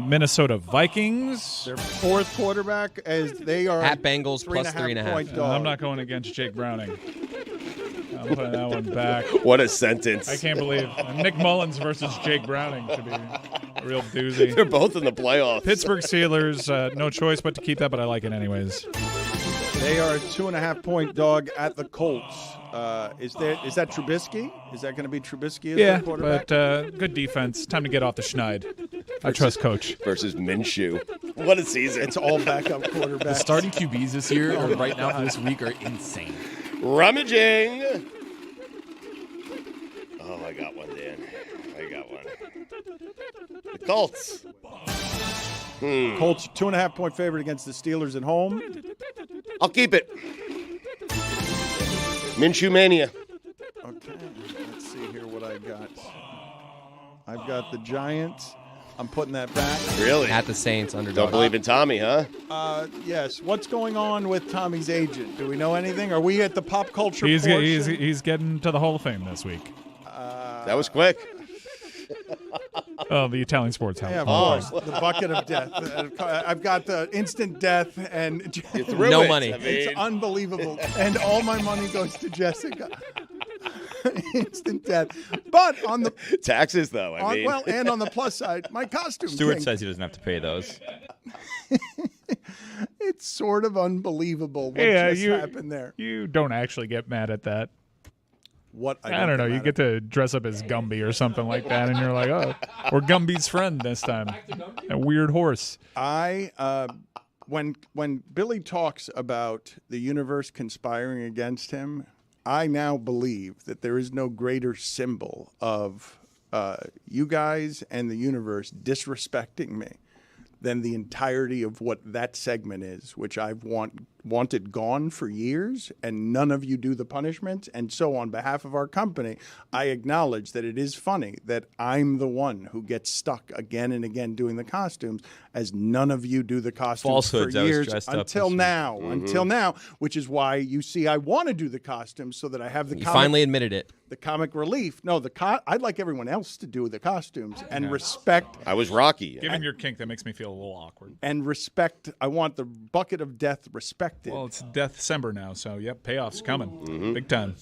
Minnesota Vikings. Their fourth quarterback, as they are At Bengals plus 3.5-point dog. I'm not going against Jake Browning. I'm putting that one back. What a sentence. I can't believe Nick Mullins versus Jake Browning should be a real doozy. They're both in the playoffs. Pittsburgh Steelers, no choice but to keep that, but I like it anyways. They are a 2.5-point dog at the Colts. Is that Trubisky? Is that going to be Trubisky as the quarterback? but good defense. Time to get off the schneid. I trust Coach. Versus Minshew. What a season. It's all backup quarterbacks. The starting QBs this year, or right now for this week, are insane. Rummaging. Oh, I got one, Dan. I got one. The Colts. Colts 2.5-point favorite against the Steelers at home. I'll keep it. Minshew Mania. Okay, let's see here what I got. I've got the Giants. I'm putting that back. Really? At the Saints, underdog. Don't believe in Tommy, huh? Yes. What's going on with Tommy's agent? Do we know anything? Are we at the pop culture He's portion? getting to the Hall of Fame this week. That was quick. Oh, the Italian Sports House. Yeah, of course. The bucket of death. I've got the instant death and No money. It's unbelievable. And all my money goes to Jessica. Instant death. But on the taxes, though. and on the plus side, my costume. Stewart king. says he doesn't have to pay those. It's sort of unbelievable what just happened there. You don't actually get mad at that. What I don't know. You get to dress up as Gumby or something like that, and you're like, oh, we're Gumby's friend this time. A weird horse. When Billy talks about the universe conspiring against him, I now believe that there is no greater symbol of you guys and the universe disrespecting me than the entirety of what that segment is, which I've wanted gone for years, and none of you do the punishment. And so on behalf of our company, I acknowledge that it is funny that I'm the one who gets stuck again and again doing the costumes, as none of you do the costumes Falsehoods. for I was years dressed up until this now. week. Until now, which is why you see I want to do the costumes so that I have the You finally admitted it. the comic relief. No, I'd like everyone else to do the costumes and respect. I was Rocky. Given your kink, that makes me feel a little awkward. And respect. I want the bucket of death respected. Well, it's Death-cember now, so yep, payoff's coming. Big time.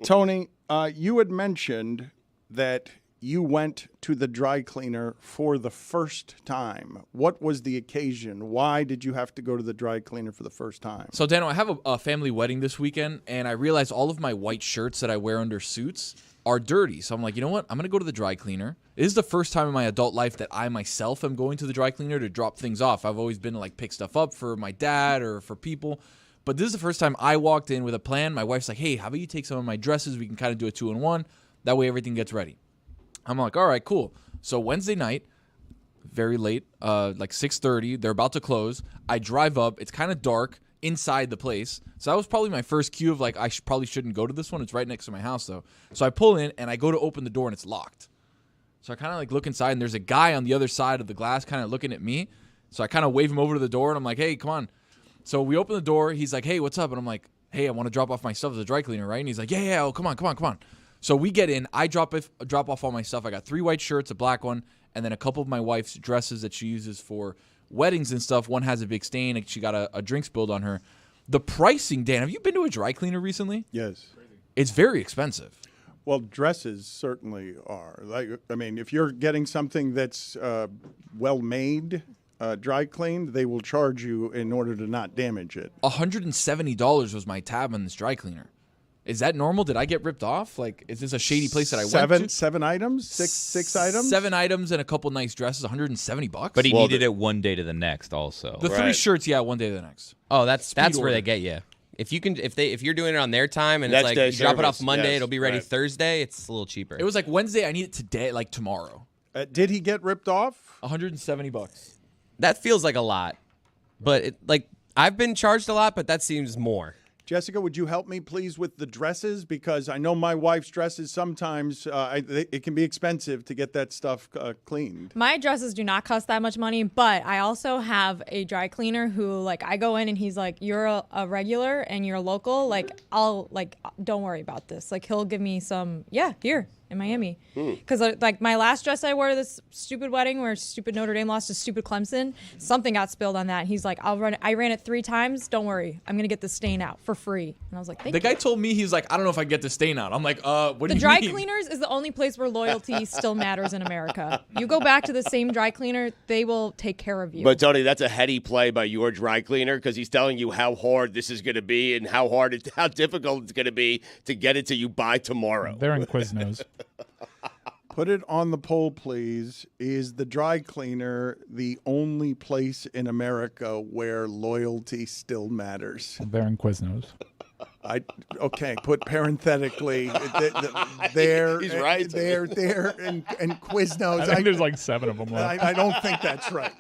Tony, you had mentioned that you went to the dry cleaner for the first time. What was the occasion? Why did you have to go to the dry cleaner for the first time? So, Dano, I have a family wedding this weekend, and I realized all of my white shirts that I wear under suits are dirty. So I'm like, you know what? I'm going to go to the dry cleaner. It is the first time in my adult life that I myself am going to the dry cleaner to drop things off. I've always been to like pick stuff up for my dad or for people. But this is the first time I walked in with a plan. My wife's like, hey, how about you take some of my dresses? We can kind of do a 2-in-1. That way everything gets ready. I'm like, all right, cool. So Wednesday night, very late, like 6:30, they're about to close. I drive up. It's kind of dark inside the place. So that was probably my first cue of like, I probably shouldn't go to this one. It's right next to my house, though. So I pull in, and I go to open the door, and it's locked. So I kind of like look inside, and there's a guy on the other side of the glass kind of looking at me. So I kind of wave him over to the door, and I'm like, hey, come on. So we open the door. He's like, hey, what's up? And I'm like, hey, I want to drop off my stuff to the dry cleaner, right? And he's like, yeah, oh, come on. So we get in. I drop off all my stuff. I got 3 white shirts, a black one, and then a couple of my wife's dresses that she uses for weddings and stuff. One has a big stain. She got a drink spilled on her. The pricing, Dan, have you been to a dry cleaner recently? Yes. It's very expensive. Well, dresses certainly are. If you're getting something that's well made, dry cleaned, they will charge you in order to not damage it. $170 was my tab on this dry cleaner. Is that normal? Did I get ripped off? Like, is this a shady place that I went to? 7 items? Six items? 7 items and a couple nice dresses, $170. But he needed it one day to the next also. The 3 shirts, one day to the next. Oh, that's where they get you. If you're doing it on their time and it's like you drop it off Monday, it'll be ready Thursday, it's a little cheaper. It was like Wednesday, I need it today, like tomorrow. Did he get ripped off? $170. That feels like a lot. But I've been charged a lot, but that seems more. Jessica, would you help me, please, with the dresses? Because I know my wife's dresses sometimes, it can be expensive to get that stuff cleaned. My dresses do not cost that much money, but I also have a dry cleaner who, I go in and he's like, you're a regular and you're a local. Don't worry about this. He'll give me some, here in Miami. Because, my last dress I wore to this stupid wedding where stupid Notre Dame lost to stupid Clemson, something got spilled on that. He's like, I ran it 3 times. Don't worry. I'm going to get the stain out for free. And I was like, thank you. The guy told me, he's like, I don't know if I can get the stain out. I'm like, what do you mean? The dry cleaners is the only place where loyalty still matters in America. You go back to the same dry cleaner, they will take care of you. But, Tony, that's a heady play by your dry cleaner because he's telling you how hard this is going to be and how difficult it's going to be to get it to you by tomorrow. They're in Quiznos. Put it on the poll, please. Is the dry cleaner the only place in America where loyalty still matters? They're in Quiznos. Put parenthetically, there. He's right. There, and Quiznos. I think there's 7 of them left. I don't think that's right.